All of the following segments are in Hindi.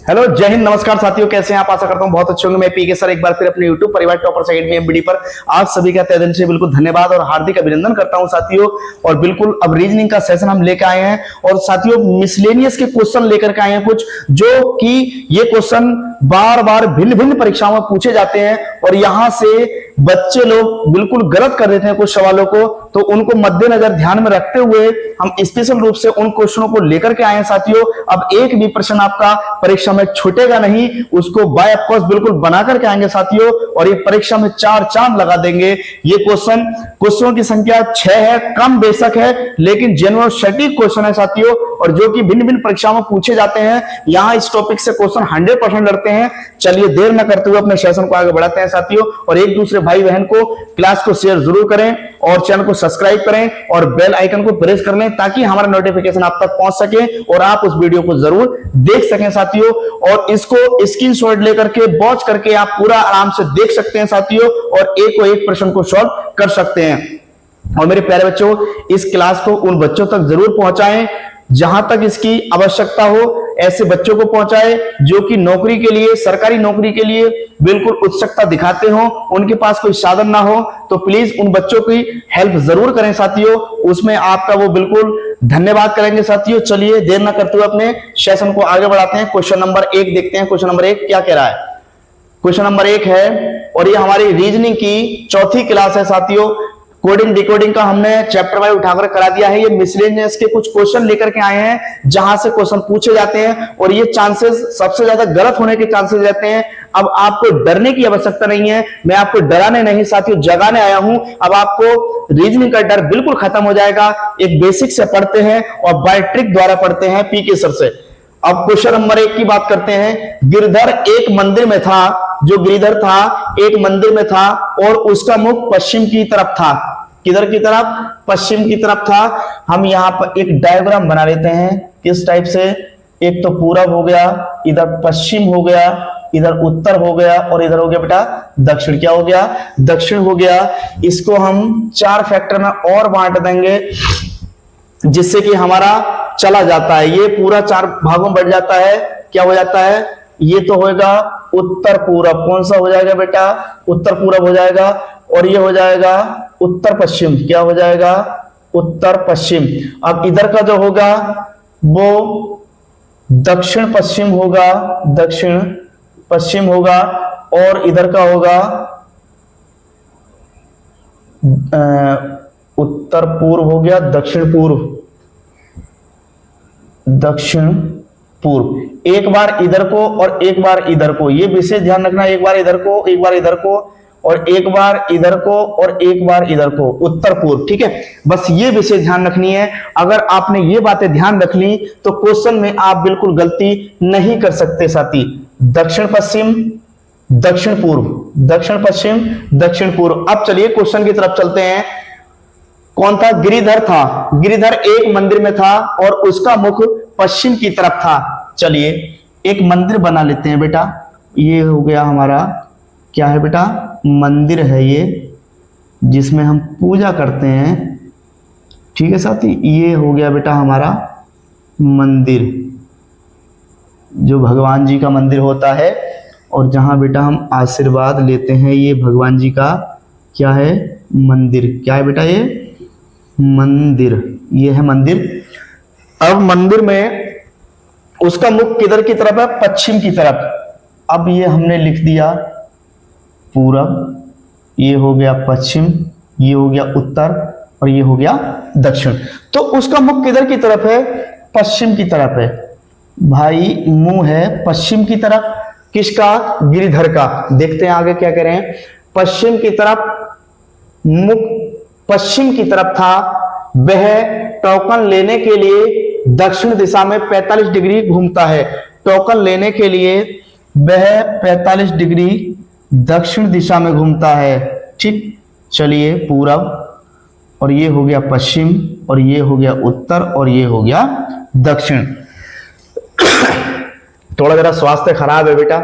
हेलो, जय हिंद, नमस्कार साथियों, कैसे हैं आप? आशा करता हूं बहुत अच्छे होंगे। मैं पीके सर एक बार फिर अपने यूट्यूब परिवार टॉपर्स अकेडमी एमबीडी पर आप सभी का तहे दिल से बिल्कुल धन्यवाद और हार्दिक अभिनंदन करता हूं साथियों। और बिल्कुल अब रीजनिंग का सेशन हम लेकर आए हैं और साथियों मिसलेनियस के क्वेश्चन लेकर के आए हैं कुछ, जो कि ये क्वेश्चन बार बार भिन्न भिन्न परीक्षाओं में पूछे जाते हैं और यहां से बच्चे लोग बिल्कुल गलत कर देते हैं कुछ सवालों को, तो उनको मद्देनजर ध्यान में रखते हुए हम स्पेशल रूप से उन क्वेश्चनों को लेकर के आए हैं साथियों। अब एक भी प्रश्न आपका परीक्षा में छूटेगा नहीं, उसको बाय ऑफ कोर्स बिल्कुल बना करके आएंगे साथियों और ये परीक्षा में 4 चांद लगा देंगे। ये क्वेश्चनों की संख्या 6 है, कम बेशक है लेकिन जेन्युइन सटीक क्वेश्चन है साथियों, और जो कि भिन्न भिन्न परीक्षाओं में पूछे जाते हैं। यहां इस टॉपिक से क्वेश्चन 100% लड़ते हैं। चलिए देर न करते हुए अपने सेशन को आगे बढ़ाते हैं साथियों, और एक दूसरे भाई बहन को क्लास को शेयर जरूर करें और चैनल को सब्सक्राइब करें और बेल आइकन को प्रेस कर लें ताकि हमारा नोटिफिकेशन आप तक पहुंच सके और आप उस वीडियो को जरूर देख सकें साथियों। और इसको स्क्रीनशॉट लेकर के वॉच करके आप पूरा आराम से देख सकते हैं साथियों और एक को एक प्रश्न को सॉल्व कर सकते हैं। और मेरे प्यारे बच्चों, इस क्लास को उन बच्चों तक जरूर पहुंचाएं जहां तक इसकी आवश्यकता हो। ऐसे बच्चों को पहुंचाएं जो कि नौकरी के लिए, सरकारी नौकरी के लिए बिल्कुल उत्सुकता दिखाते हो, उनके पास कोई साधन ना हो, तो प्लीज उन बच्चों की हेल्प जरूर करें साथियों। उसमें आपका वो बिल्कुल धन्यवाद करेंगे साथियों। चलिए देर न करते हुए अपने सेशन को आगे बढ़ाते हैं। क्वेश्चन नंबर 1 देखते हैं। क्वेश्चन नंबर 1 क्या कह रहा है? क्वेश्चन नंबर 1 है और ये हमारी रीजनिंग की चौथी क्लास है साथियों। कोडिंग डिकोडिंग का हमने चैप्टर वाइज उठाकर करा दिया है। ये मिसलेनियस के कुछ क्वेश्चन लेकर के आए हैं जहां से क्वेश्चन पूछे जाते हैं और ये चांसेस सबसे ज्यादा गलत होने के चांसेस रहते हैं। अब आपको डरने की आवश्यकता नहीं है, मैं आपको डराने नहीं साथियों जगाने आया हूं। अब आपको रीजनिंग का डर बिल्कुल खत्म हो जाएगा। एक बेसिक से पढ़ते हैं और बाय ट्रिक द्वारा पढ़ते हैं पीके सर से। अब क्वेश्चन नंबर 1 की बात करते हैं। गिरधर एक मंदिर में था। जो गिरधर था एक मंदिर में था और उसका मुख पश्चिम की तरफ था। किधर की तरफ? पश्चिम की तरफ था। हम यहां पर एक डायग्राम बना लेते हैं। किस टाइप से? एक तो पूरब हो गया, इधर पश्चिम हो गया, इधर उत्तर हो गया और इधर हो गया बेटा दक्षिण। क्या हो गया? दक्षिण हो गया। इसको हम 4 फैक्टर में और बांट देंगे जिससे कि हमारा चला जाता है, ये पूरा 4 भागों में बढ़ जाता है। क्या हो जाता है? ये तो होगा उत्तर पूरब। कौन सा हो जाएगा बेटा? उत्तर पूरब हो जाएगा। और ये हो जाएगा उत्तर पश्चिम। क्या हो जाएगा? उत्तर पश्चिम। अब इधर का जो होगा वो दक्षिण पश्चिम होगा, दक्षिण पश्चिम होगा। और इधर का होगा उत्तर पूर्व हो गया, दक्षिण पूर्व, दक्षिण पूर्व। एक बार इधर को और एक बार इधर को, ये विशेष ध्यान रखना। एक बार इधर को, एक बार इधर को और एक बार इधर को और एक बार इधर को, उत्तर पूर्व। ठीक है, बस ये विशेष ध्यान रखनी है। अगर आपने ये बातें ध्यान रख ली तो क्वेश्चन में आप बिल्कुल गलती नहीं कर सकते साथी। दक्षिण पश्चिम, दक्षिण पूर्व, दक्षिण पश्चिम, दक्षिण पूर्व। अब चलिए क्वेश्चन की तरफ चलते हैं। कौन था? गिरिधर था। गिरिधर एक मंदिर में था और उसका मुख पश्चिम की तरफ था। चलिए एक मंदिर बना लेते हैं बेटा। ये हो गया हमारा, क्या है बेटा? मंदिर है ये, जिसमें हम पूजा करते हैं। ठीक है साथी, ये हो गया बेटा हमारा मंदिर, जो भगवान जी का मंदिर होता है और जहां बेटा हम आशीर्वाद लेते हैं। ये भगवान जी का क्या है? मंदिर। क्या है बेटा? ये मंदिर, ये है मंदिर। अब मंदिर में उसका मुख किधर की तरफ है? पश्चिम की तरफ। अब ये हमने लिख दिया पूरब, ये हो गया पश्चिम, ये हो गया उत्तर और ये हो गया दक्षिण। तो उसका मुख किधर की तरफ है? पश्चिम की तरफ है भाई। मुंह है पश्चिम की तरफ। किसका? गिरिधर का। देखते हैं आगे क्या कह रहे हैं। पश्चिम की तरफ, मुख पश्चिम की तरफ था। वह टोकन लेने के लिए दक्षिण दिशा में 45 डिग्री घूमता है। टोकन लेने के लिए वह 45 डिग्री दक्षिण दिशा में घूमता है। ठीक, चलिए पूरब और ये हो गया पश्चिम और ये हो गया उत्तर और ये हो गया दक्षिण। थोड़ा जरा स्वास्थ्य खराब है बेटा।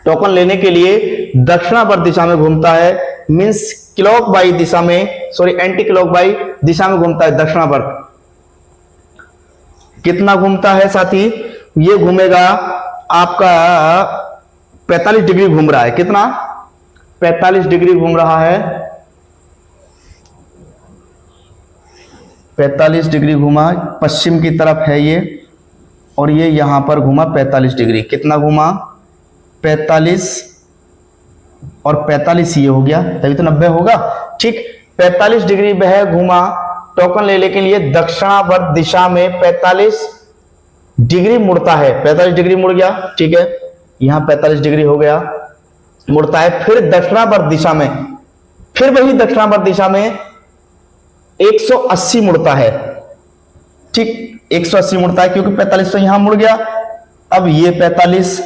टोकन लेने के लिए दक्षिणावर्त दिशा में घूमता है, मीन्स क्लॉक वाइज दिशा में, सॉरी एंटी क्लॉक वाइज दिशा में घूमता है दक्षिणावर्त। कितना घूमता है साथी? ये घूमेगा आपका 45 डिग्री घूम रहा है। कितना? 45 डिग्री घूम रहा है। 45 डिग्री घूमा, पश्चिम की तरफ है ये, और ये यहां पर घूमा 45 डिग्री। कितना घूमा? 45 और 45 ये हो गया, तभी तो 90 होगा। ठीक, 45 डिग्री वह घूमा टोकन लेने के लिए दक्षिणावर्त दिशा में 45 डिग्री मुड़ता है। 45 डिग्री मुड़ गया, ठीक है, यहां 45 डिग्री हो गया, मुड़ता है। फिर दक्षिणावर्त दिशा में, फिर वही दक्षिणावर्त दिशा में 180 मुड़ता है। ठीक, 180 मुड़ता है, क्योंकि 45 तो यहां मुड़ गया। अब ये 45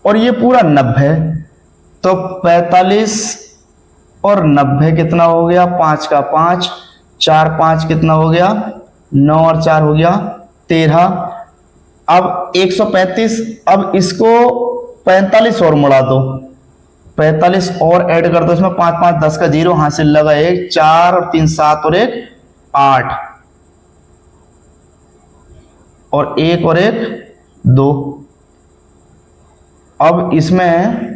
और ये पूरा 90, तो 45 और 90 कितना हो गया? 5 का 5, 4 5 कितना हो गया? 9 और 4 हो गया 13। अब 135, अब इसको 45 और मुड़ा दो, 45 और ऐड कर दो इसमें, 5 5 10 का 0, हासिल लगा 1, 4 और 3 7 और 1 8, और 1 और 1 2। अब इसमें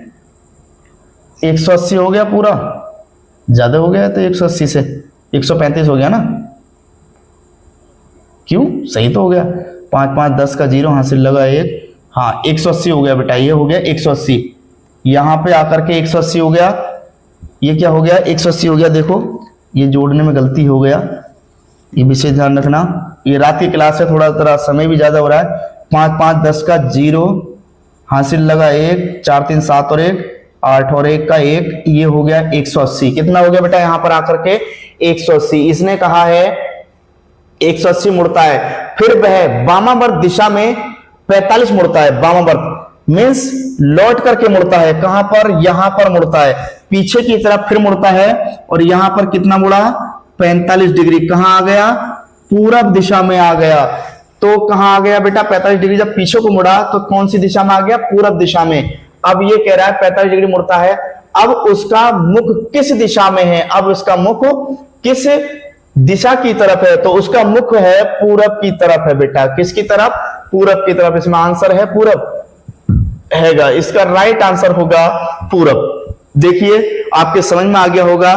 180 हो गया, पूरा ज्यादा हो गया, तो 180 से 135 हो गया ना। क्यों? सही तो हो गया, 5 5 10 का 0, हासिल लगा 1, हाँ 180 हो गया बेटा, ये हो गया 180। यहां पे आकर के 180 हो गया, ये क्या हो गया? 180 हो गया। देखो ये जोड़ने में गलती हो गया, ये विशेष ध्यान रखना। ये रात की क्लास है, थोड़ा समय भी ज्यादा हो रहा है। 5 5 10 का 0, हासिल लगा 1, 4 3 7 और 1 8 और 1 का 1, ये हो गया 180। कितना हो गया बेटा यहां पर आकर के? 180। इसने कहा है 180 मुड़ता है। फिर वह वामावर्त दिशा में 45 मुड़ता है। वामावर्त मीन्स लौट करके मुड़ता है। कहां पर? यहां पर मुड़ता है, पीछे की तरफ फिर मुड़ता है, और यहां पर कितना मुड़ा? 45 डिग्री। कहां आ गया? पूरब दिशा में आ गया। तो कहां आ गया बेटा? 45 डिग्री जब पीछे को मुड़ा तो कौन सी दिशा में आ गया? पूरब दिशा में। अब ये कह रहा है 45 डिग्री मुड़ता है, अब उसका मुख किस दिशा में है? अब उसका मुख किस दिशा की तरफ है? तो उसका मुख है पूरब की तरफ है बेटा। किसकी तरफ? पूरब की तरफ। इसमें आंसर है पूरब हैगा, इसका राइट आंसर होगा पूरब। देखिए आपके समझ में आ गया होगा।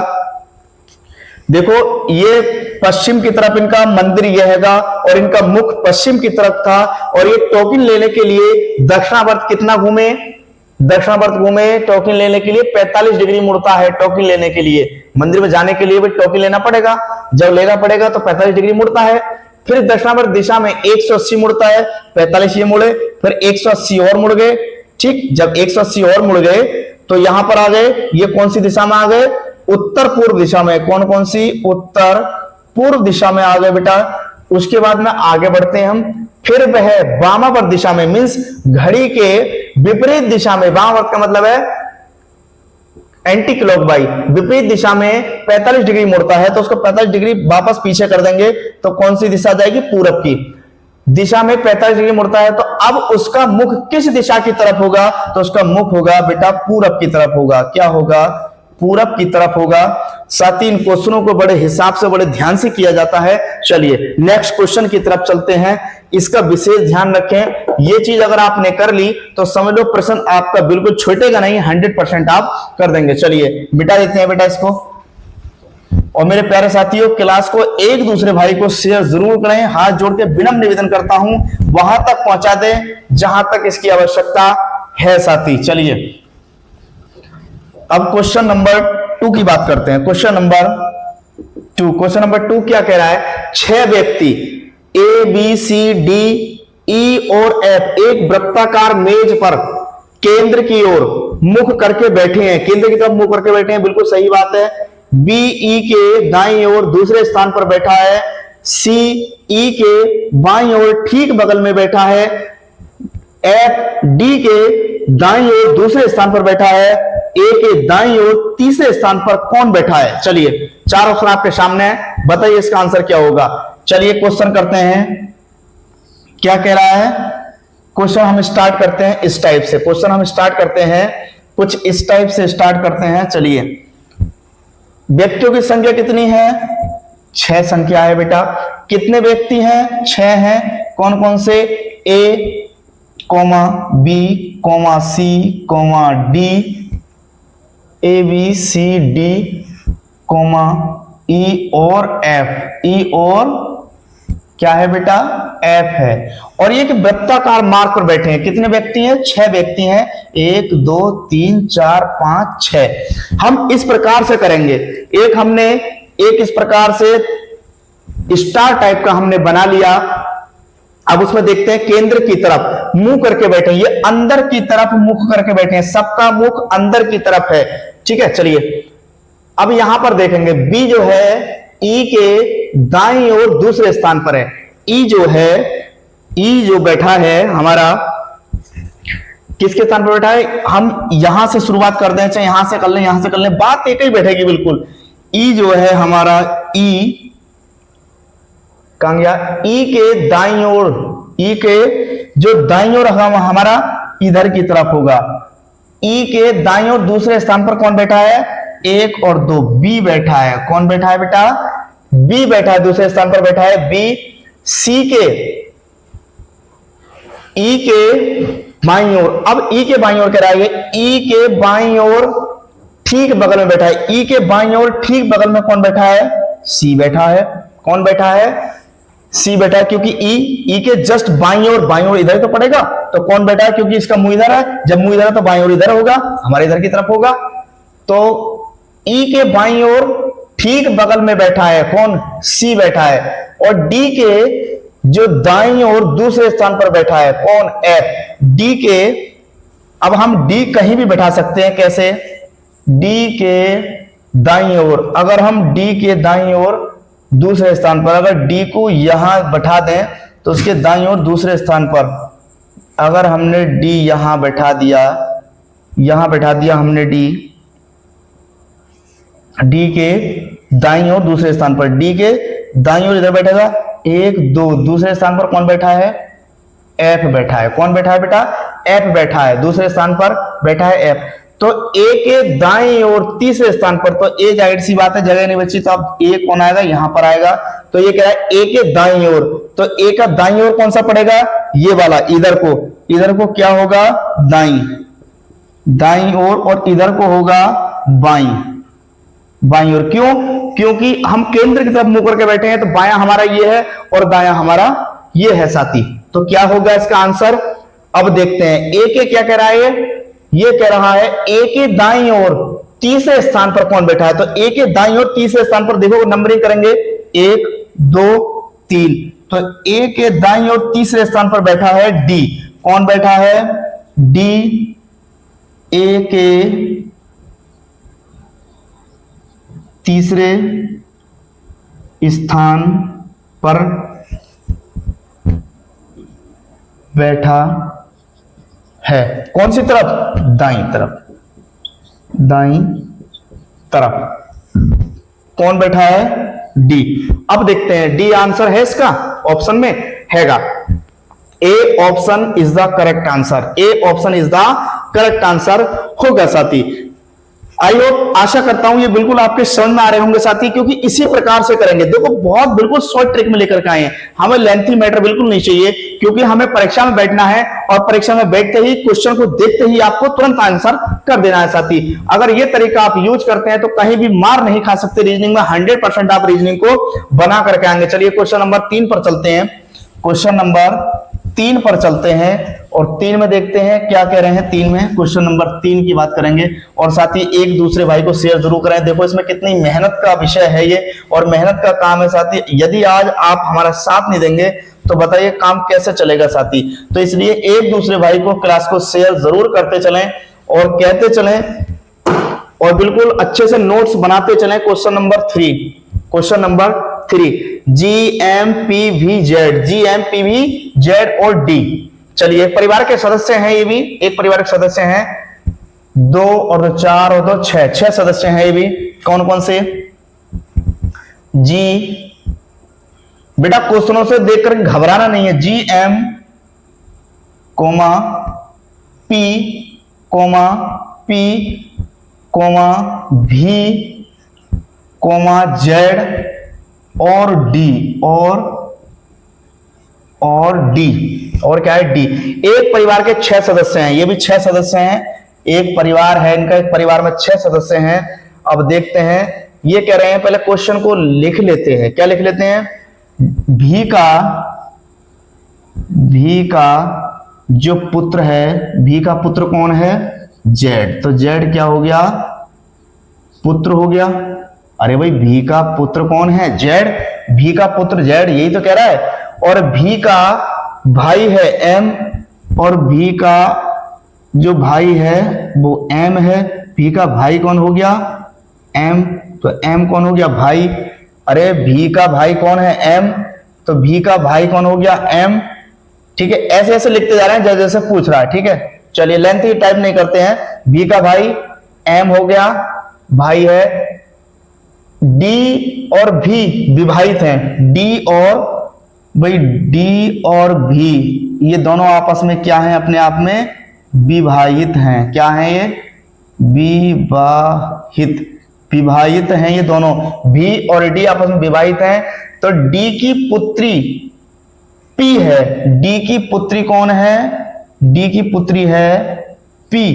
देखो ये पश्चिम की तरफ इनका मंदिर यह हैगा, और इनका मुख पश्चिम की तरफ था, और ये टोकन लेने के लिए दक्षिणावर्त कितना घूमे? दक्षिणावर्त घूमे टोकन लेने के लिए 45 डिग्री मुड़ता है। टोकन लेने के लिए, मंदिर में जाने के लिए भी टोकन लेना पड़ेगा, जब लेना पड़ेगा तो 45 डिग्री मुड़ता है। फिर दक्षिणावर्त दिशा में 180 मुड़ता है, 45 ये मुड़े, फिर 180 और मुड़ गए। ठीक, जब 180 और मुड़ गए तो यहां पर आ गए, ये कौन सी दिशा में आ गए? उत्तर पूर्व दिशा में। कौन सी? उत्तर पूर्व दिशा में आ गए बेटा। उसके बाद में आगे बढ़ते हैं हम। फिर वह वामावर्त दिशा में, मीन्स घड़ी के विपरीत दिशा में, वामावर्त का मतलब है एंटी क्लॉकवाइज, विपरीत दिशा में 45 डिग्री मुड़ता है, तो उसको 45 डिग्री वापस पीछे कर देंगे तो कौन सी दिशा जाएगी? पूरब की दिशा में 45 डिग्री मुड़ता है। तो अब उसका मुख किस दिशा की तरफ होगा? तो उसका मुख होगा बेटा पूरब की तरफ होगा। क्या होगा? पूरब की तरफ होगा। साथ ही इन क्वेश्चनों को बड़े हिसाब से, बड़े ध्यान से किया जाता है। चलिए नेक्स्ट क्वेश्चन की तरफ चलते हैं। इसका विशेष ध्यान रखें, ये चीज अगर आपने कर ली तो समझ लो प्रश्न आपका बिल्कुल छूटेगा नहीं, 100% आप कर देंगे। चलिए मिटा देते हैं बेटा इसको। और मेरे प्यारे साथियों, क्लास को एक दूसरे भाई को शेयर जरूर करें। हाथ जोड़ के विनम्र निवेदन करता हूं, वहां तक पहुंचा दें जहां तक इसकी आवश्यकता है साथी। चलिए अब क्वेश्चन नंबर 2 की बात करते हैं। क्वेश्चन नंबर 2 क्या कह रहा है? 6 व्यक्ति ए बी सी डी ई और एफ एक वृत्ताकार मेज पर केंद्र की ओर मुख करके बैठे हैं। केंद्र की तरफ मुख करके बैठे हैं, बिल्कुल सही बात है। बी ई के दाईं ओर दूसरे स्थान पर बैठा है, सी ई के बाईं ओर ठीक बगल में बैठा है, एफ डी के दाईं ओर दूसरे स्थान पर बैठा है, ए के दाईं ओर तीसरे स्थान पर कौन बैठा है? चलिए 4 ऑप्शन आपके सामने है, बताइए इसका आंसर क्या होगा। चलिए क्वेश्चन करते हैं, क्या कह रहा है। क्वेश्चन हम स्टार्ट करते हैं इस टाइप से। क्वेश्चन हम स्टार्ट करते हैं कुछ इस टाइप से स्टार्ट करते हैं। चलिए, व्यक्तियों की संख्या कितनी है? 6 संख्या है बेटा। कितने व्यक्ति हैं? 6 हैं। कौन कौन से? A comma B comma C comma D, A B C D comma E और एफ, ई और क्या है बेटा, एफ है। और ये कि वृत्ताकार मार्ग पर बैठे हैं, कितने व्यक्ति हैं, 6 व्यक्ति हैं, 1 2 3 4 5 6। हम इस प्रकार से करेंगे, एक हमने एक इस प्रकार से स्टार टाइप का हमने बना लिया। अब उसमें देखते हैं केंद्र की तरफ मुंह करके बैठे, ये अंदर की तरफ मुख करके बैठे हैं, सबका मुख अंदर की तरफ है, ठीक है। चलिए अब यहां पर देखेंगे बी जो है ई के दाईं ओर दूसरे स्थान पर है, ई जो है, ई जो बैठा है हमारा किसके स्थान पर बैठा है, हम यहां से शुरुआत कर दें, चाहे यहां से कर लें, यहां से कर लें, बात एक ही बैठेगी बिल्कुल। ई जो है हमारा, ई कहां गया, ई के दाईं ओर, ई के जो दाईं ओर हमारा इधर की तरफ होगा, ई के दाईं ओर दूसरे स्थान पर कौन बैठा है, 1 और 2 बी बैठा है। कौन बैठा है बेटा, बी बैठा है, दूसरे स्थान पर बैठा है बी। सी के, ई के बाईं ओर, अब ई के बाईं ओर कह रहा है, ई के बाईं ओर ठीक बगल में बैठा है, ई के बाईं ओर ठीक बगल में कौन बैठा है, सी बैठा है। कौन बैठा है, सी बैठा है, क्योंकि ई के जस्ट बाईं ओर इधर तो पड़ेगा, तो कौन बैठा है, क्योंकि इसका मुंह इधर है, जब मुंह इधर है तो बाईं ओर इधर होगा, हमारे इधर की तरफ होगा। तो ई के बाईं ओर ठीक बगल में बैठा है कौन, सी बैठा है। और डी के जो दाईं ओर दूसरे स्थान पर बैठा है कौन, एफ। डी के, अब हम डी कहीं भी बैठा सकते हैं, कैसे, डी के दाईं ओर, अगर हम डी के दाईं ओर दूसरे स्थान पर, अगर डी को यहां बैठा दें तो उसके दाईं ओर दूसरे स्थान पर, अगर हमने डी यहां बैठा दिया, यहां बैठा दिया हमने डी के दाईं ओर दूसरे स्थान पर, डी के दाईं ओर इधर बैठेगा 1 2, दूसरे स्थान पर कौन बैठा है, एफ बैठा है। कौन बैठा है बेटा, एफ बैठा है, दूसरे स्थान पर बैठा है एफ। तो ए के दाईं ओर तीसरे स्थान पर, तो ए जाहिर सी बात है जगह नहीं बची, तो अब ए कौन आएगा, यहां पर आएगा। तो ये कह रहा है ए के दाईं ओर, तो ए का दाईं ओर कौन सा पड़ेगा, ये वाला, इधर को क्या होगा, दाईं ओर, और इधर को होगा बाईं ओर। क्यों, क्योंकि हम केंद्र की तरफ मुंह करके बैठे हैं, तो बायां हमारा ये है और दायां हमारा ये है साथी। तो क्या होगा इसका आंसर, अब देखते हैं। ए के क्या कह रहा है, ये कह रहा है ए के दाईं ओर तीसरे स्थान पर कौन बैठा है, तो ए के दाईं ओर तीसरे स्थान पर देखो नंबरिंग करेंगे 1 2 3, तो ए के दाईं ओर तीसरे स्थान पर बैठा है डी। कौन बैठा है, डी। ए के तीसरे स्थान पर बैठा है, कौन सी तरफ, दाईं तरफ। कौन बैठा है, डी। अब देखते हैं डी आंसर है इसका, ऑप्शन में हैगा। A option is the correct answer, A option is the correct answer होगा साथी। आई होप, आशा करता हूं ये बिल्कुल आपके समझ में आ रहे होंगे साथी, क्योंकि इसी प्रकार से करेंगे। देखो बहुत बिल्कुल शॉर्ट ट्रिक में लेकर के आए हैं, हमें लेंथी मैटर बिल्कुल नहीं चाहिए, क्योंकि हमें परीक्षा में बैठना है और परीक्षा में बैठते ही क्वेश्चन को देखते ही आपको तुरंत आंसर कर देना है साथी। अगर ये तरीका आप यूज करते हैं तो कहीं भी मार नहीं खा सकते रीजनिंग में, 100% आप रीजनिंग को बना करके आएंगे। चलिए क्वेश्चन नंबर 3 पर चलते हैं, क्वेश्चन नंबर 3 पर चलते हैं और 3 में देखते हैं क्या कह रहे हैं। 3 में क्वेश्चन नंबर 3 की बात करेंगे, और साथ ही एक दूसरे भाई को शेयर जरूर करें। देखो इसमें कितनी मेहनत का विषय है ये, और मेहनत का काम है साथी। यदि आज आप हमारा साथ नहीं देंगे तो बताइए काम कैसे चलेगा साथी। तो इसलिए एक दूसरे भाई को क्लास को शेयर जरूर करते चलें और कहते चलें, और बिल्कुल अच्छे से नोट्स बनाते चलें। क्वेश्चन नंबर 3 GMPVZ और डी। चलिए परिवार के सदस्य हैं, ये भी एक परिवार के सदस्य हैं, 2 और 2 4 और 2 6 सदस्य हैं ये भी। कौन कौन से, जी बेटा क्वेश्चनों से देखकर घबराना नहीं है। GM, P, P, V, Z और D और D। और क्या है डी। एक परिवार के 6 सदस्य हैं, ये भी 6 सदस्य हैं, एक परिवार है इनका, एक परिवार में 6 सदस्य हैं। अब देखते हैं ये कह रहे हैं, पहले क्वेश्चन को लिख लेते हैं। क्या लिख लेते हैं? भी का जो पुत्र है, भी का पुत्र कौन है? जेड। तो जेड क्या हो गया? पुत्र हो गया। अरे भाई भी का पुत्र कौन है? जेड। भी का पुत्र जेड, यही तो कह रहा है। और भी का भाई है एम, और भी का जो भाई है वो एम है। भी का भाई कौन हो गया? एम। तो एम कौन हो गया? भाई। अरे भी का भाई कौन है? एम। तो भी का भाई कौन हो गया? एम। ठीक है, ऐसे ऐसे लिखते जा रहे हैं जैसे जैसे पूछ रहा है। ठीक है, चलिए लेंथ ही टाइप नहीं करते हैं। भी का भाई एम हो गया, भाई है। डी और भी विवाहित हैं। डी और भाई डी और भी ये दोनों आपस में क्या है? अपने आप में विवाहित हैं। क्या है ये? विवाहित हैं ये दोनों। भी और डी आपस में विवाहित हैं। तो डी की पुत्री पी है। डी की पुत्री कौन है? डी की पुत्री है पी।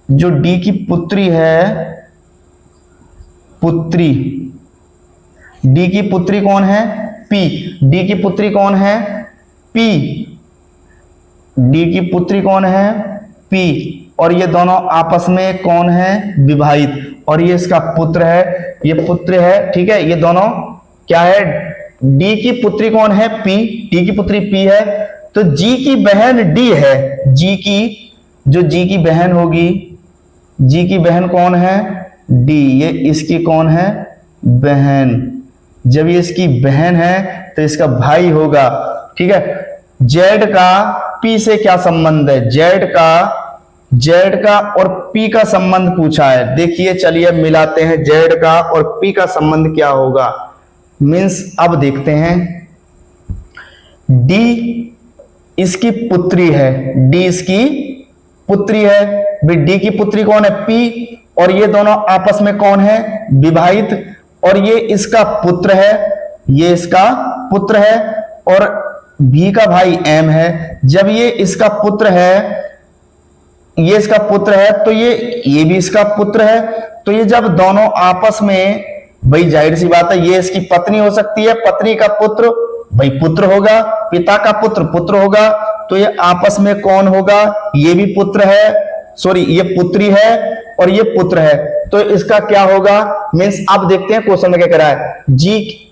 जो डी की पुत्री है, पुत्री, डी की पुत्री कौन है? पी। डी की पुत्री कौन है? पी। डी की पुत्री कौन है? पी। और ये दोनों आपस में कौन है? विवाहित। और ये इसका पुत्र है, ये पुत्र है। ठीक है, ये दोनों क्या है? डी की पुत्री कौन है? पी। डी की पुत्री पी है। तो जी की बहन डी है। जी की, जो जी की बहन होगी, जी की बहन कौन है? डी। ये इसकी कौन है? बहन। जब ये इसकी बहन है तो इसका भाई होगा। ठीक है, जेड का पी से क्या संबंध है? जेड का और पी का संबंध पूछा है। देखिए चलिए मिलाते हैं, जेड का और पी का संबंध क्या होगा। मीन्स अब देखते हैं, डी इसकी पुत्री है, डी इसकी पुत्री है। भाई डी की पुत्री कौन है? पी। और ये दोनों आपस में कौन है? विवाहित। और ये इसका पुत्र है, ये इसका पुत्र है। और भी का भाई एम है। जब ये इसका पुत्र है, ये इसका पुत्र है, तो ये भी इसका पुत्र है। तो ये जब दोनों आपस में, भाई जाहिर सी बात है ये इसकी पत्नी हो सकती है, पत्नी का पुत्र भाई पुत्र होगा, पिता का पुत्र पुत्र होगा। तो ये आपस में कौन होगा? ये भी पुत्र है, सॉरी ये पुत्री है और ये पुत्र है। तो इसका क्या होगा? मीन्स अब देखते हैं क्वेश्चन में क्या कह रहा है। जी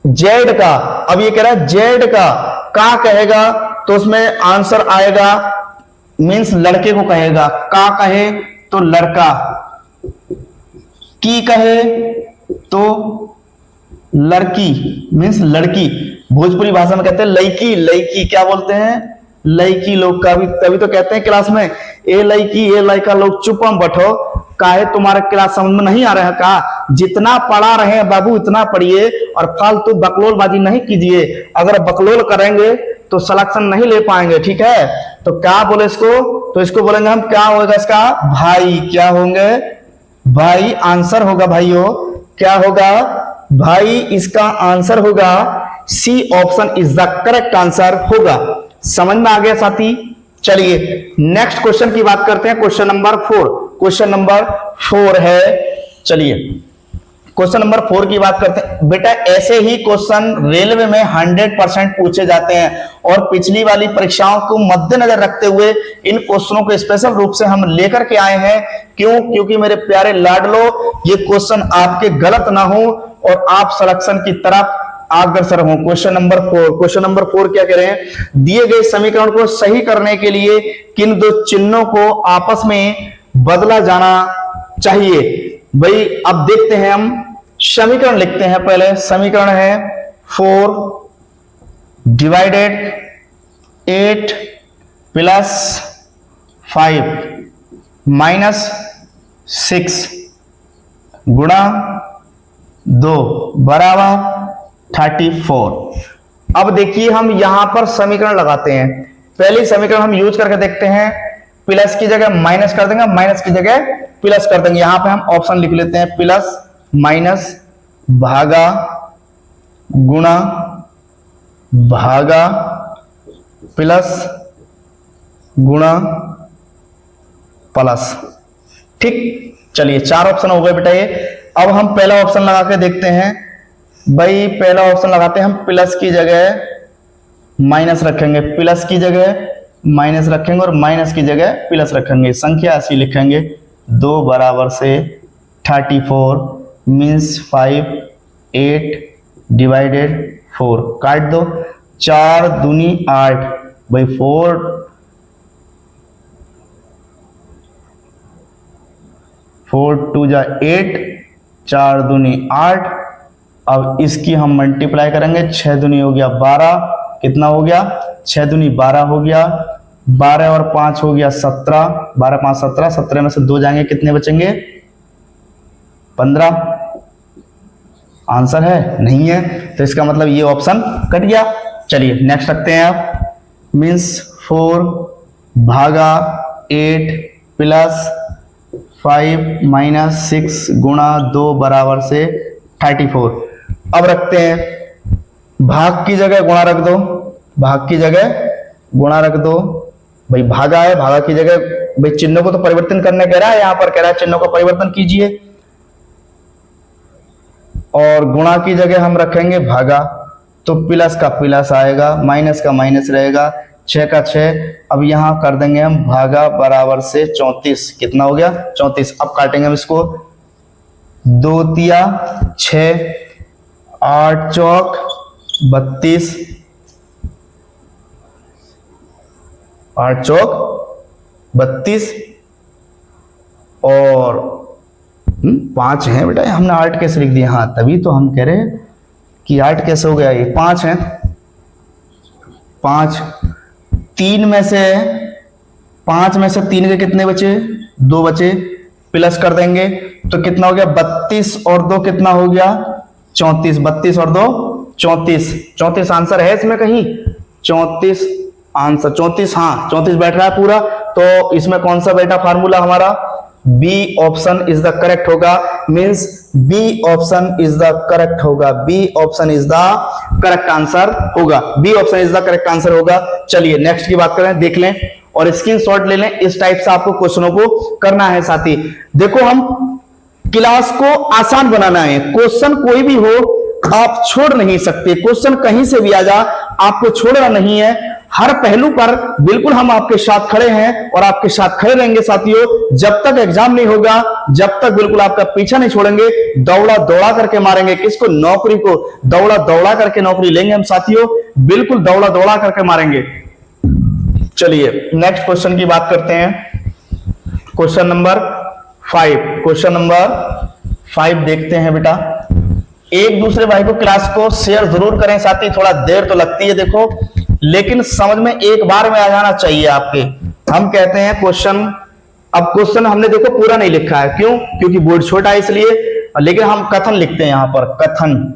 जेड का, अब ये कह रहा है जेड का कहेगा तो उसमें आंसर आएगा, मीन्स लड़के को कहेगा। का कहे तो लड़का, की कहे तो लड़की, मीन्स लड़की। भोजपुरी भाषा में कहते हैं लड़की। लड़की क्या बोलते हैं? लड़की लोग का भी, तभी तो कहते हैं क्लास में ए लड़की ए लड़का लोग चुपम बैठो। काहे तुम्हारा क्लास समझ में नहीं आ रहा है? का जितना पढ़ा रहे हैं बाबू उतना पढ़िए और फालतू बकलोलबाजी नहीं कीजिए। अगर बकलोल करेंगे तो सिलेक्शन नहीं ले पाएंगे। ठीक है, तो क्या बोले इसको? तो इसको बोलेंगे हम, क्या होगा इसका? भाई। क्या होंगे? भाई। आंसर होगा भाइयों, क्या होगा? भाई। इसका आंसर होगा C option is the correct answer होगा। समझ में आ गया साथी? चलिए नेक्स्ट क्वेश्चन की बात करते हैं। Question number 4। क्वेश्चन नंबर 4 है, चलिए क्वेश्चन नंबर 4 की बात करते हैं। बेटा ऐसे ही क्वेश्चन रेलवे में 100% पूछे जाते हैं और पिछली वाली परीक्षाओं को मद्देनजर रखते हुए इन क्वेश्चनों को स्पेशल रूप से हम लेकर के आए हैं। क्यों? क्योंकि मेरे प्यारे लाडलो ये क्वेश्चन आपके गलत ना हो और आप सिलेक्शन की तरफ अग्रसर हो। Question number 4। क्वेश्चन नंबर 4 क्या कह रहे हैं? दिए गए समीकरण को सही करने के लिए किन दो चिन्हों को आपस में बदला जाना चाहिए? भाई अब देखते हैं, हम समीकरण लिखते हैं। पहले समीकरण है 4 डिवाइडेड 8 प्लस 5 माइनस 6 गुणा 2 बराबर 34। अब देखिए हम यहां पर समीकरण लगाते हैं। पहले समीकरण हम यूज करके देखते हैं। प्लस की जगह माइनस कर देंगे, माइनस की जगह प्लस कर देंगे। यहां पे हम ऑप्शन लिख लेते हैं, प्लस माइनस भागा गुणा भागा प्लस गुणा प्लस। ठीक, चलिए 4 ऑप्शन हो गए बेटा ये। अब हम पहला ऑप्शन लगा के देखते हैं। भाई पहला ऑप्शन लगाते हैं हम, प्लस की जगह माइनस रखेंगे, प्लस की जगह माइनस रखेंगे और माइनस की जगह प्लस रखेंगे, संख्या ऐसी लिखेंगे 2 बराबर से 34 मीन्स 5 8 डिवाइडेड 4, काट दो, 4 दूनी 8, भाई 4 2 जा 8, 4 दूनी 8। अब इसकी हम मल्टीप्लाई करेंगे, 6 दूनी हो गया 12, कितना हो गया 6 दूनी 12 हो गया, 12 और 5 हो गया 17, 12 5 17, 17 में से 2 जाएंगे कितने बचेंगे 15। आंसर है नहीं है, तो इसका मतलब ये ऑप्शन कट गया। चलिए नेक्स्ट रखते हैं आप, मीन्स 4 भागा 8 प्लस 5 माइनस 6 गुणा 2 बराबर से 34। अब रखते हैं भाग की जगह गुणा रख दो, भाग की जगह गुणा रख दो, भाई भागा है, भागा की जगह भाई चिन्हों को तो परिवर्तन करने कह रहा है, यहां पर कह रहा है चिन्हों का परिवर्तन कीजिए, और गुणा की जगह हम रखेंगे भागा, तो प्लस का प्लस आएगा, माइनस का माइनस रहेगा, 6 का 6। अब यहां कर देंगे हम भागा बराबर से 34, कितना हो गया 34। अब काटेंगे हम इसको, 2 तिया 6, 8 चौक 32, 8 चौक 32 और 5 है बेटा, हमने 8 कैसे लिख दिया, हाँ तभी तो हम कह रहे हैं कि 8 कैसे हो गया, ये 5 है, 5 3 में से 5 में से 3 के कितने बचे 2 बचे, प्लस कर देंगे तो कितना हो गया 32 और 2 कितना हो गया 34, 32 और 2 34, 34 आंसर है इसमें कहीं 34 आंसर 34, हाँ 34 बैठ रहा है पूरा। तो इसमें कौन सा बेटा फार्मूला हमारा, B option is the correct होगा, means B option is the correct होगा, B option is the correct answer होगा, B option is the correct answer होगा। चलिए नेक्स्ट की बात करें, देख लें और स्क्रीनशॉट ले लें, इस टाइप से आपको क्वेश्चनों को करना है साथी। देखो हम क्लास को आसान बनाना है, क्वेश्चन कोई भी हो आप छोड़ नहीं सकते, क्वेश्चन कहीं से भी आ जा आपको छोड़ना नहीं है, हर पहलू पर बिल्कुल हम आपके साथ खड़े हैं और आपके साथ खड़े रहेंगे साथियों, जब तक एग्जाम नहीं होगा जब तक बिल्कुल आपका पीछा नहीं छोड़ेंगे, दौड़ा दौड़ा करके मारेंगे किसको, नौकरी को, दौड़ा दौड़ा करके नौकरी लेंगे हम साथियों, बिल्कुल दौड़ा दौड़ा करके मारेंगे। चलिए नेक्स्ट क्वेश्चन की बात करते हैं, क्वेश्चन नंबर 5, क्वेश्चन नंबर 5 देखते हैं बेटा। एक दूसरे भाई को क्लास को शेयर जरूर करें साथी, थोड़ा देर तो लगती है देखो, लेकिन समझ में एक बार में आ जाना चाहिए आपके। हम कहते हैं क्वेश्चन, अब क्वेश्चन हमने देखो पूरा नहीं लिखा है, क्यों, क्योंकि बोर्ड छोटा है इसलिए, लेकिन हम कथन लिखते हैं यहां पर, कथन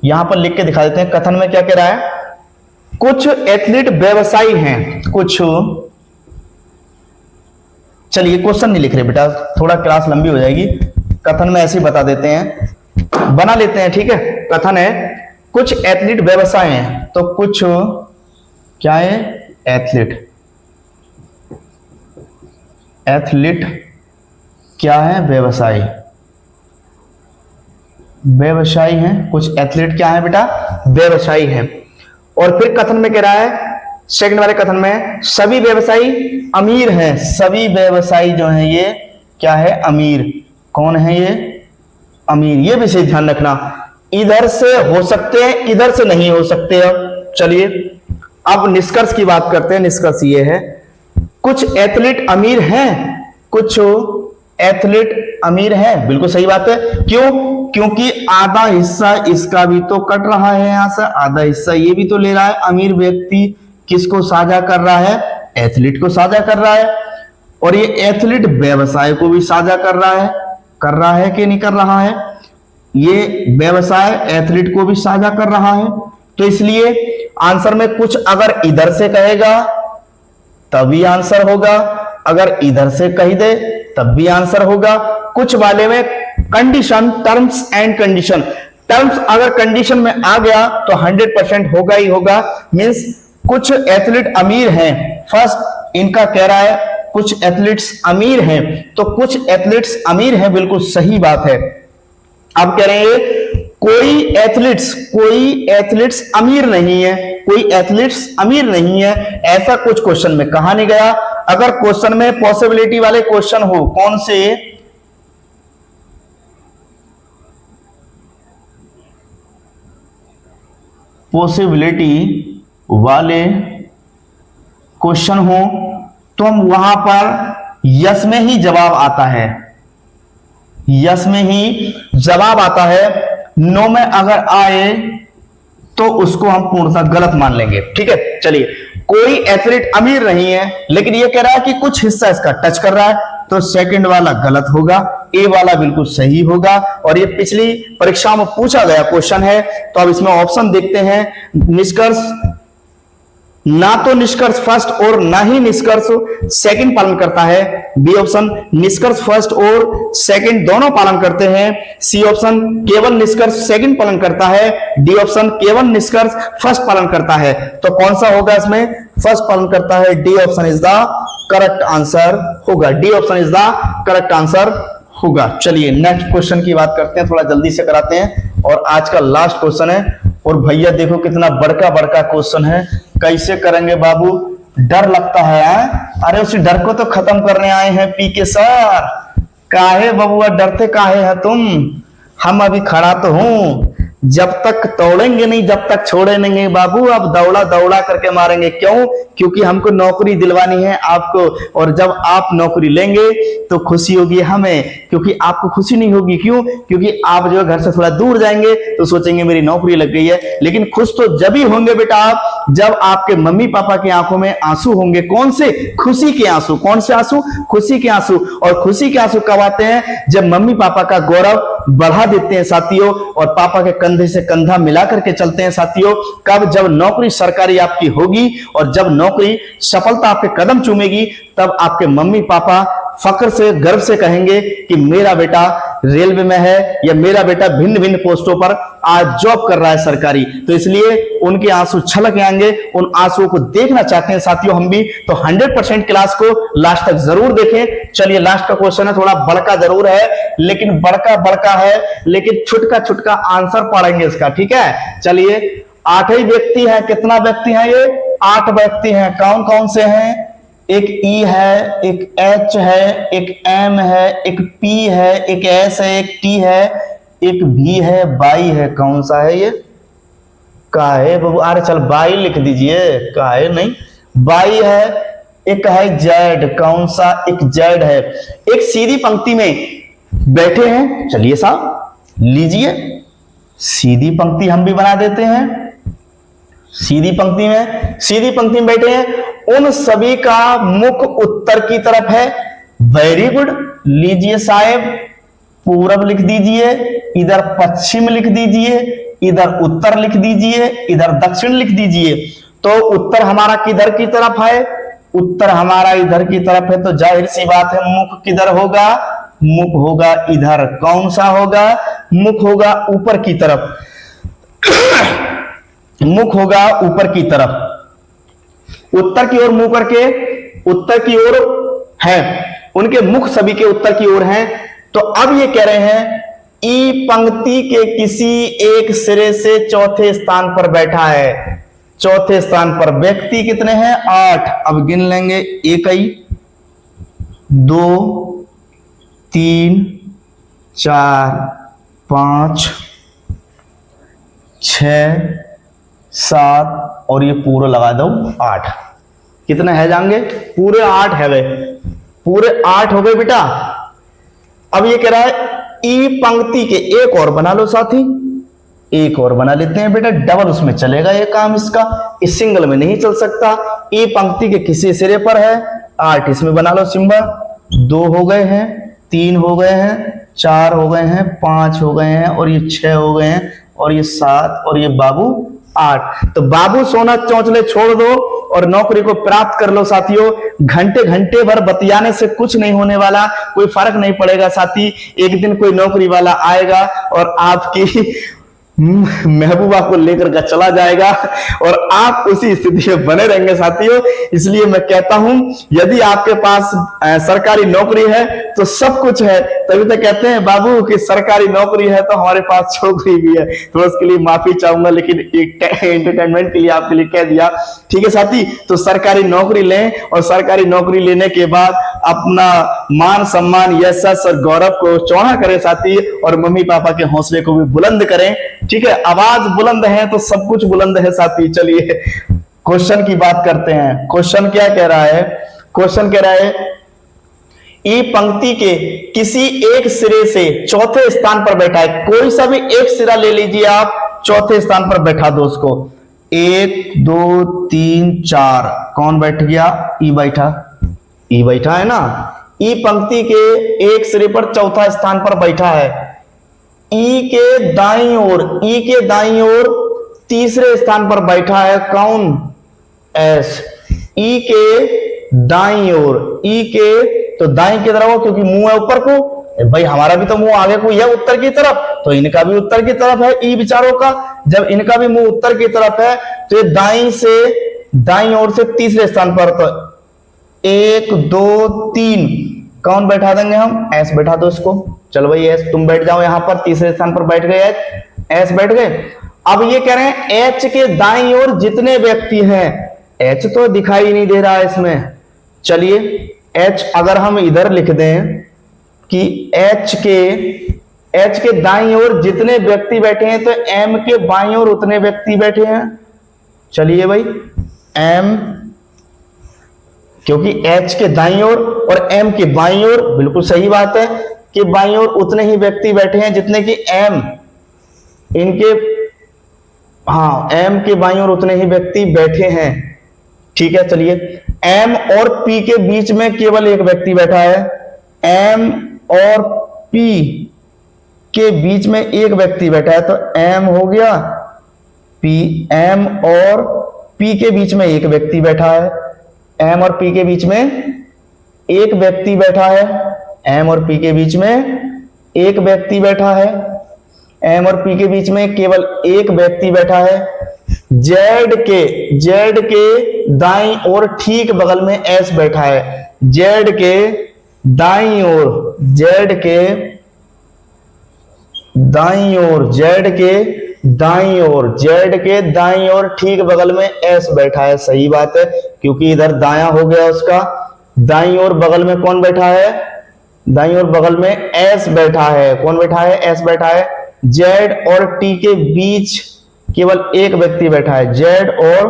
यहां पर लिख के दिखा देते हैं। कथन में क्या कह रहा है, कुछ एथलीट व्यवसायी हैं, कुछ, चलिए क्वेश्चन नहीं लिख रहे बेटा, थोड़ा क्लास लंबी हो जाएगी, कथन में ऐसे ही बता देते हैं, बना लेते हैं, ठीक है। कथन है कुछ एथलीट व्यवसाय हैं, तो कुछ क्या है, एथलीट, एथलीट क्या है, व्यवसायी, व्यवसायी हैं, कुछ एथलीट क्या है बेटा, व्यवसायी हैं। और फिर कथन में कह रहा है, सेकंड वाले कथन में, सभी व्यवसायी अमीर हैं, सभी व्यवसायी जो हैं ये क्या है, अमीर, कौन है ये, अमीर, ये विशेष ध्यान रखना, इधर से हो सकते हैं इधर से नहीं हो सकते। अब चलिए अब निष्कर्ष की बात करते हैं, निष्कर्ष ये है, कुछ एथलीट अमीर हैं, कुछ एथलीट अमीर हैं, बिल्कुल सही बात है, क्यों, क्योंकि आधा हिस्सा इसका भी तो कट रहा है, यहां से आधा हिस्सा ये भी तो ले रहा है, अमीर व्यक्ति किसको साझा कर रहा है, एथलीट को साझा कर रहा है, और ये एथलीट व्यवसाय को भी साझा कर रहा है कि नहीं कर रहा है, ये व्यवसाय एथलीट को भी साझा कर रहा है। तो इसलिए आंसर में कुछ अगर इधर से कहेगा तभी आंसर होगा, अगर इधर से कह दे तब भी आंसर होगा। कुछ वाले में condition, terms and condition, terms अगर कंडीशन में आ गया तो 100% होगा ही होगा, मींस कुछ एथलीट अमीर हैं। फर्स्ट इनका कह रहा है कुछ एथलीट्स अमीर हैं, तो कुछ एथलीट्स अमीर हैं, बिल्कुल सही बात है। अब कह रहे हैं कोई एथलीट्स अमीर नहीं है, कोई एथलीट्स अमीर नहीं है, ऐसा कुछ क्वेश्चन में कहा नहीं गया। अगर क्वेश्चन में पॉसिबिलिटी वाले क्वेश्चन हो, कौन से, पॉसिबिलिटी वाले क्वेश्चन हो, तो हम वहां पर यस में ही जवाब आता है, यस में ही जवाब आता है। नो में अगर आए तो उसको हम पूर्णतः गलत मान लेंगे। ठीक है, चलिए, कोई एथलीट अमीर नहीं है, लेकिन ये कह रहा है कि कुछ हिस्सा इसका टच कर रहा है, तो सेकंड वाला गलत होगा, ए वाला बिल्कुल सही होगा। और ये पिछली परीक्षा में पूछा गया क्वेश्चन है, तो अब इसमें ऑप्शन देखते हैं। निष्कर्ष, ना तो निष्कर्ष फर्स्ट और ना ही निष्कर्ष सेकंड पालन करता है। बी ऑप्शन निष्कर्ष फर्स्ट और सेकंड दोनों पालन करते हैं। सी ऑप्शन केवल निष्कर्ष सेकंड पालन करता है। डी ऑप्शन केवल निष्कर्ष फर्स्ट पालन करता है। तो कौन सा होगा इसमें, फर्स्ट पालन करता है। D option is the correct answer होगा, D option is the correct answer होगा। चलिए नेक्स्ट क्वेश्चन की बात करते हैं, थोड़ा जल्दी से कराते हैं, और आज का लास्ट क्वेश्चन है। और भैया देखो कितना बड़का बड़का क्वेश्चन है, कैसे करेंगे बाबू, डर लगता है। अरे उस डर को तो खत्म करने आए हैं पीके सर। काहे बबुआ डरते काहे है तुम, हम अभी खड़ा तो हूं, जब तक तोड़ेंगे नहीं जब तक छोड़े नहीं बाबू, अब दौड़ा दौड़ा करके मारेंगे। क्यों, क्योंकि हमको नौकरी दिलवानी है आपको, और जब आप नौकरी लेंगे तो खुशी होगी हमें, क्योंकि आपको खुशी नहीं होगी। क्यों, क्योंकि आप जो घर से थोड़ा दूर जाएंगे तो सोचेंगे मेरी नौकरी लग गई है। लेकिन खुश तो जब ही होंगे बेटा आप, जब आपके मम्मी पापा की आंखों में आंसू होंगे। कौन से, खुशी के आंसू। कौन से आंसू, खुशी के आंसू। और खुशी के आंसू कब आते हैं, जब मम्मी पापा का गौरव बढ़ा देते हैं साथियों, और पापा के कंधे से कंधा मिला करके चलते हैं साथियों। कब, जब नौकरी सरकारी आपकी होगी, और जब नौकरी सफलता आपके कदम चूमेगी, तब आपके मम्मी पापा फक्र से, गर्व से कहेंगे कि मेरा बेटा रेलवे में है, या मेरा बेटा भिन्न भिन्न पोस्टों पर आज जॉब कर रहा है सरकारी। तो इसलिए उनके आंसू छलक आएंगे, उन आंसुओं को देखना चाहते हैं साथियों हम भी। तो 100% क्लास को लास्ट तक जरूर देखें। चलिए लास्ट का क्वेश्चन है, थोड़ा बड़का जरूर है, लेकिन बड़का बड़का है, लेकिन छुटका छुटका आंसर पढ़ेंगे इसका। ठीक है, चलिए 8 ही व्यक्ति है। कितना व्यक्ति है ये, 8 व्यक्ति हैं। कौन कौन से हैं, एक ई है, एक एच है, एक एम है, एक पी है, एक एस है, एक टी है, एक भी है, बाई है। कौन सा है ये, काहे बाबू, अरे चल बाई लिख दीजिए, काहे नहीं, बाई है। एक है जेड, कौन सा, एक जेड है। एक सीधी पंक्ति में बैठे हैं, चलिए साहब लीजिए, सीधी पंक्ति हम भी बना देते हैं। सीधी पंक्ति में बैठे हैं, उन सभी का मुख उत्तर की तरफ है। वेरी गुड, लीजिए साहेब, पूरब लिख दीजिए, इधर पश्चिम लिख दीजिए, इधर उत्तर लिख दीजिए, इधर दक्षिण लिख दीजिए। तो उत्तर हमारा किधर की तरफ है, उत्तर हमारा इधर की तरफ है, तो जाहिर सी बात है मुख किधर होगा, मुख होगा इधर। कौन सा होगा, मुख होगा ऊपर की तरफ, मुख होगा ऊपर की तरफ। उत्तर की ओर मुंह करके, उत्तर की ओर है, उनके मुख सभी के उत्तर की ओर हैं। तो अब ये कह रहे हैं ई पंक्ति के किसी एक सिरे से चौथे स्थान पर बैठा है। चौथे स्थान पर व्यक्ति कितने हैं, 8। अब गिन लेंगे, 1 2 3 4 5 6 7 और ये पूरा लगा दो 8। कितने है जाएंगे, पूरे 8 है वे, पूरे 8 हो गए बेटा। अब ये कह रहा है ई पंक्ति के, एक और बना लो साथी, एक और बना लेते हैं बेटा, डबल उसमें चलेगा ये काम इसका, इस सिंगल में नहीं चल सकता। ई पंक्ति के किसी सिरे पर है 8, इसमें बना लो सिंबल। 2 हो गए हैं, 3 हो गए हैं, 4 हो गए हैं, 5 हो गए हैं, और ये 6 हो गए हैं, और ये 7, और ये बाबू 8। तो बाबू सोना चौंचले छोड़ दो और नौकरी को प्राप्त कर लो साथियों। घंटे घंटे भर बतियाने से कुछ नहीं होने वाला, कोई फर्क नहीं पड़ेगा साथी। एक दिन कोई नौकरी वाला आएगा और आपकी महबूबा को लेकर के चला जाएगा और आप उसी स्थिति में बने रहेंगे साथियों। इसलिए मैं कहता हूं, यदि आपके पास सरकारी नौकरी है तो सब कुछ है। तभी तो कहते हैं बाबू कि सरकारी नौकरी है तो हमारे पास छोकरी भी है। तो उसके लिए माफी चाहूंगा, लेकिन एक एंटरटेनमेंट के लिए आपके लिए कह दिया। ठीक है साथी, तो सरकारी नौकरी लें और सरकारी नौकरी लेने के बाद अपना मान सम्मान, यश और गौरव को चौड़ा करें साथी, और मम्मी पापा के हौसले को भी बुलंद करें। ठीक है, आवाज बुलंद है तो सब कुछ बुलंद है साथी। चलिए क्वेश्चन की बात करते हैं। क्वेश्चन क्या कह रहा है? क्वेश्चन कह रहा है ई पंक्ति के किसी एक सिरे से चौथे स्थान पर बैठा है। कोई सा भी एक सिरा ले लीजिए आप, चौथे स्थान पर बैठा दो उसको। 1 2 3 4 कौन बैठ गया? ई बैठा। ई बैठा है ना। ई पंक्ति के एक सिरे पर चौथा स्थान पर बैठा है। ई के दाईं ओर, ई के दाईं ओर तीसरे स्थान पर बैठा है कौन? एस। ई के दाईं ओर, ई के तो दाईं की तरफ हो क्योंकि मुंह है ऊपर को। भाई हमारा भी तो मुंह आगे को है उत्तर की तरफ, तो इनका भी उत्तर की तरफ है। ई विचारों का जब इनका भी मुंह उत्तर की तरफ है तो ये दाईं से, दाईं ओर से तीसरे स्थान पर। तो 1 2 3 कौन बैठा देंगे हम? एस बैठा दो इसको। चलो भाई एस तुम बैठ जाओ यहां पर, तीसरे स्थान पर बैठ गए एस बैठ गए। अब ये कह रहे हैं एच के दाईं ओर जितने व्यक्ति हैं, एच तो दिखाई नहीं दे रहा है इसमें। चलिए एच अगर हम इधर लिख दें कि एच के दाईं ओर जितने व्यक्ति बैठे हैं, तो एम के बाईं ओर उतने व्यक्ति बैठे हैं। चलिए भाई एम, क्योंकि एच के दाईं ओर और एम के बाईं ओर, बिल्कुल सही बात है कि बाईं ओर उतने ही व्यक्ति बैठे हैं जितने कि एम, इनके, हाँ एम के बाईं ओर उतने ही व्यक्ति बैठे हैं। ठीक है, चलिए एम और पी के बीच में केवल एक व्यक्ति बैठा है। एम और पी के बीच में एक व्यक्ति बैठा है, तो एम हो गया पी। एम और पी के बीच में एक व्यक्ति बैठा है। एम और पी के बीच में एक व्यक्ति बैठा है। एम और पी के बीच में एक व्यक्ति बैठा है। एम और पी के बीच में केवल एक व्यक्ति बैठा है। जेड के दाईं ओर ठीक बगल में एस बैठा है। जेड के दाईं ओर, जेड के दाईं ओर, जेड के दाईं ओर, जेड के दाईं ओर ठीक बगल में एस बैठा है। सही बात है, क्योंकि इधर दायां हो गया उसका। दाईं ओर बगल में कौन बैठा है? दाईं ओर बगल में एस बैठा है। कौन बैठा है? एस बैठा है। जेड और टी के बीच केवल एक व्यक्ति बैठा है। जेड और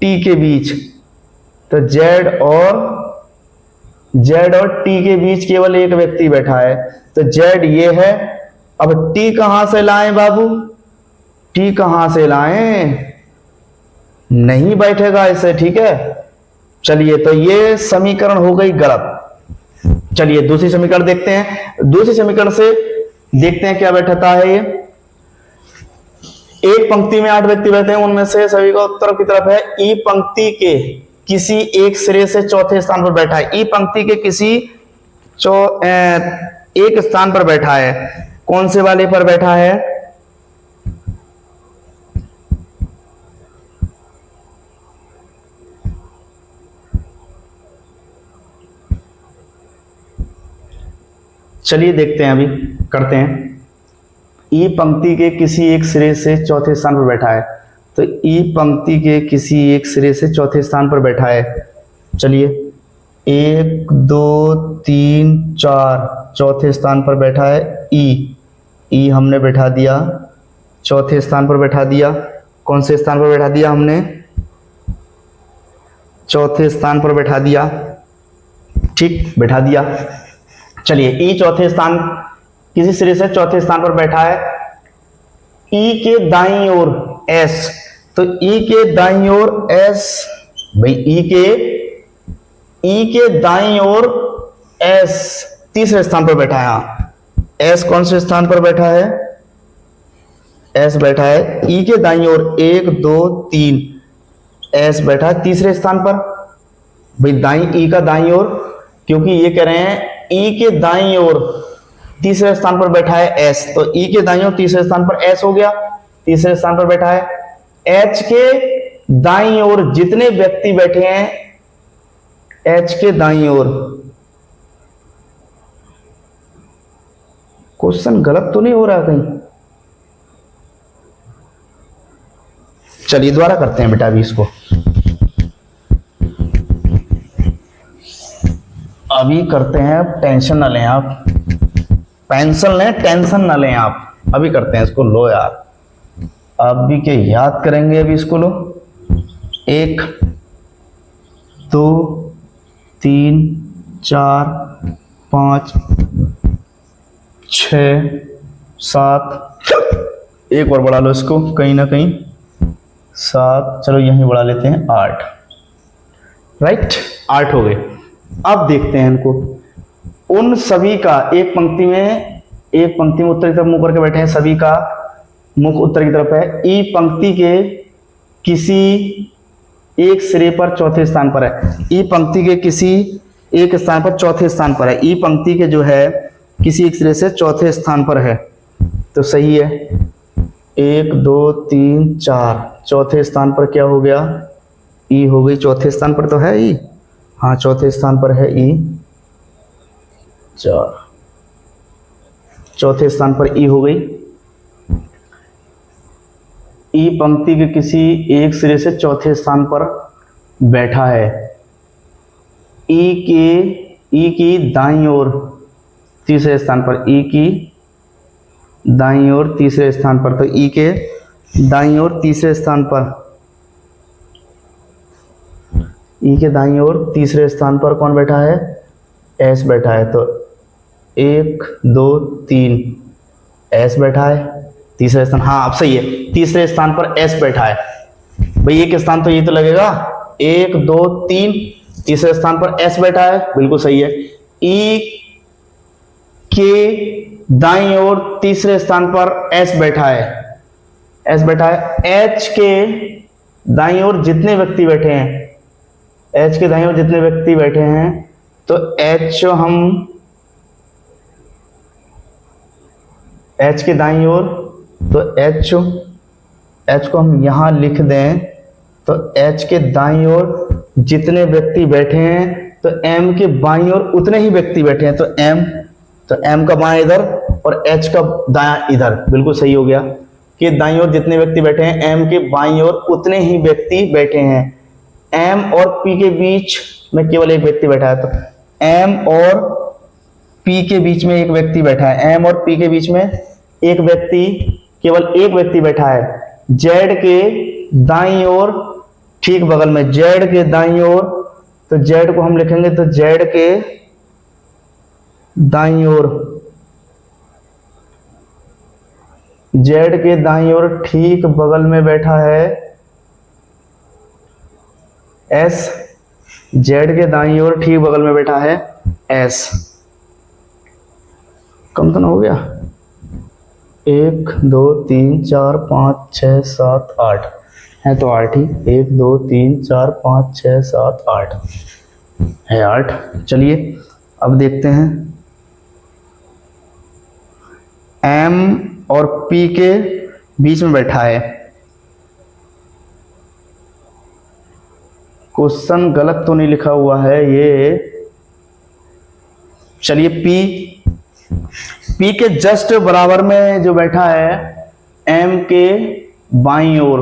टी के बीच, तो जेड और टी के बीच केवल एक व्यक्ति बैठा है, तो जेड ये है। अब टी कहां से लाएं बाबू? टी कहां से लाएं? नहीं बैठेगा ऐसे। ठीक है, चलिए तो ये समीकरण हो गई गलत। चलिए दूसरी समीकरण देखते हैं। दूसरी समीकरण से देखते हैं क्या बैठता है। ये एक पंक्ति में 8 व्यक्ति बैठे हैं, उनमें से सभी का उत्तर की तरफ है। ई पंक्ति के किसी एक सिरे से चौथे स्थान पर बैठा है। ई पंक्ति के किसी एक स्थान पर बैठा है। कौन से वाले पर बैठा है? चलिए देखते हैं, अभी करते हैं। ई पंक्ति के किसी एक सिरे से चौथे स्थान पर बैठा है, तो ई पंक्ति के किसी एक सिरे से चौथे स्थान पर बैठा है। चलिए 1 2 3 4 चौथे स्थान पर बैठा है ई हमने बैठा दिया, चौथे स्थान पर बैठा दिया। कौन से स्थान पर बैठा दिया हमने? चौथे स्थान पर बैठा दिया। ठीक, बैठा दिया। चलिए ई चौथे स्थान, किसी सिरे से चौथे स्थान पर बैठा है। ई के दाईं ओर एस, तो ई के दाईं ओर एस, भाई ई के दाईं ओर एस तीसरे स्थान पर बैठा है। एस कौन से स्थान पर बैठा है? एस बैठा है ई के दाईं ओर 1 2 3 एस बैठा है तीसरे स्थान पर। भाई दाईं, ई का दाईं ओर, क्योंकि ये कह रहे हैं ई के दाईं ओर तीसरे स्थान पर बैठा है एस, तो ई के दाईं ओर तीसरे स्थान पर एस हो गया। तीसरे स्थान पर बैठा है। एच के दाईं ओर जितने व्यक्ति बैठे हैं, एच के दाईं ओर, क्वेश्चन गलत तो नहीं हो रहा कहीं? चलिए दोबारा करते हैं बेटा अभी इसको। अभी करते हैं, टेंशन ना लें आप, पेंशन लें, टेंशन ना लें आप, अभी करते हैं इसको। लो यार, अभी के याद करेंगे अभी इसको। लो, 1 2 3 4 5 6 7, एक और बढ़ा लो इसको कहीं ना कहीं, 7, चलो यहीं बढ़ा लेते हैं 8, राइट, 8 हो गए। अब देखते हैं इनको, उन सभी का एक पंक्ति में उत्तर की तरफ मुंह करके बैठे हैं, सभी का मुख उत्तर की तरफ है। ई पंक्ति के किसी एक सिरे पर चौथे स्थान पर है। ई पंक्ति के किसी एक स्थान पर चौथे स्थान पर है। ई पंक्ति के जो है किसी एक सिरे से चौथे स्थान पर है, तो सही है। 1 2 3 4, चौथे स्थान पर क्या हो गया? ई हो गई, चौथे स्थान पर तो है ई, हाँ चौथे स्थान पर है ई, 4, चौथे स्थान पर ई हो गई। ई पंक्ति के किसी एक सिरे से चौथे स्थान पर बैठा है। ई की दाईं ओर तीसरे स्थान पर, ई की दाईं ओर तीसरे स्थान पर, तो ई के दाईं ओर तीसरे स्थान पर, ई के दाईं ओर तीसरे स्थान पर कौन बैठा है? एस बैठा है। तो 1 2 3 एस बैठा है तीसरे स्थान, हाँ अब सही है, तीसरे स्थान पर एस बैठा है। भाई एक स्थान तो ये तो लगेगा, 1 2 3, तीसरे स्थान पर एस बैठा है, बिल्कुल सही है। ई के दाईं ओर तीसरे स्थान पर एस बैठा है, एस बैठा है। एच के दाईं ओर जितने व्यक्ति बैठे हैं, एच के दाईं ओर जितने व्यक्ति बैठे हैं, तो एच के दाईं ओर, तो एच को हम यहां लिख दें, तो एच के दाईं ओर जितने व्यक्ति बैठे हैं, तो एम के बाईं ओर उतने ही व्यक्ति बैठे हैं, तो एम का बायां इधर और एच का दायां इधर, बिल्कुल सही हो गया कि दाईं ओर जितने व्यक्ति बैठे हैं, एम के बाईं ओर उतने ही व्यक्ति बैठे हैं। एम और पी के बीच में केवल एक व्यक्ति बैठा है, तो एम और पी के बीच में एक व्यक्ति बैठा है, एम और पी के बीच में एक व्यक्ति, केवल एक व्यक्ति बैठा है। जेड के दाईं ओर ठीक बगल में, जेड के दाईं ओर, तो जेड को हम लिखेंगे, तो जेड के दाईं ओर, जेड के दाईं ओर ठीक बगल में बैठा है एस, जेड के दाईं ओर ठीक बगल में बैठा है एस। कम तो ना हो गया? 1 2 3 4 5 6 7 8 है, तो 8 ही, 1 2 3 4 5 6 7 8 है, 8। चलिए अब देखते हैं, एम और पी के बीच में बैठा है। क्वेश्चन गलत तो नहीं लिखा हुआ है ये, चलिए पी के जस्ट बराबर में जो बैठा है, एम के बाईं ओर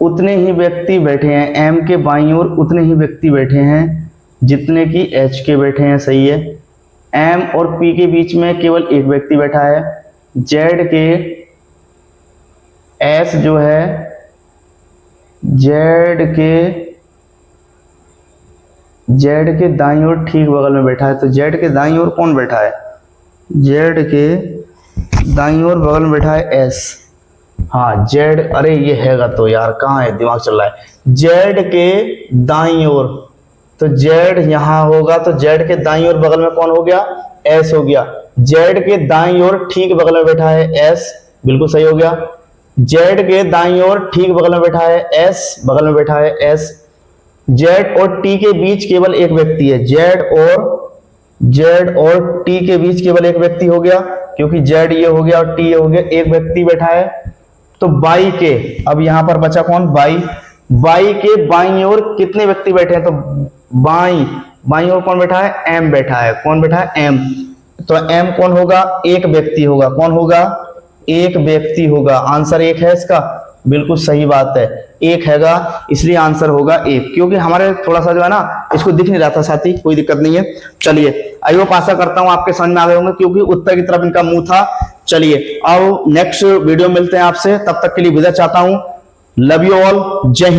उतने ही व्यक्ति बैठे हैं, एम के बाईं ओर उतने ही व्यक्ति बैठे हैं जितने कि एच के बैठे हैं, सही है। एम और पी के बीच में केवल एक व्यक्ति बैठा है। जेड के एस जो है, जेड के दाईं ओर ठीक बगल में बैठा है, तो जेड के दाईं ओर कौन बैठा है? जेड के दाईं ओर बगल में बैठा है एस, हाँ जेड, अरे ये हैगा तो यार, कहाँ है, दिमाग चल रहा है। जेड के दाईं ओर, तो जेड यहां होगा, तो जेड के दाईं ओर बगल में कौन हो गया? एस हो गया। जेड के दाईं ओर ठीक बगल में बैठा है एस, बिल्कुल सही हो गया। जेड के दाईं ओर ठीक बगल में बैठा है एस, बगल में बैठा है एस। जेड और टी के बीच केवल एक व्यक्ति है, जेड और टी के बीच केवल एक व्यक्ति हो गया, क्योंकि जेड ये हो गया और टी ये हो गया, एक व्यक्ति बैठा है। तो बाई के, अब यहां पर बचा कौन, बाई, बाई के बाई ओर कितने व्यक्ति बैठे हैं, तो बाई ओर कौन बैठा है, एम बैठा है, कौन बैठा है, एम। तो एम कौन होगा, एक व्यक्ति होगा, कौन होगा, एक व्यक्ति होगा। आंसर एक है इसका, बिल्कुल सही बात है, एक हैगा, इसलिए आंसर होगा एक, क्योंकि हमारे थोड़ा सा जो है ना इसको दिख नहीं रहा था साथी, कोई दिक्कत नहीं है। चलिए आई होप आशा करता हूं आपके समझ में आ गए होंगे, क्योंकि उत्तर की तरफ इनका मुंह था। चलिए अब नेक्स्ट वीडियो मिलते हैं आपसे, तब तक के लिए विदा चाहता हूं। लव यू ऑल, जय हिंद।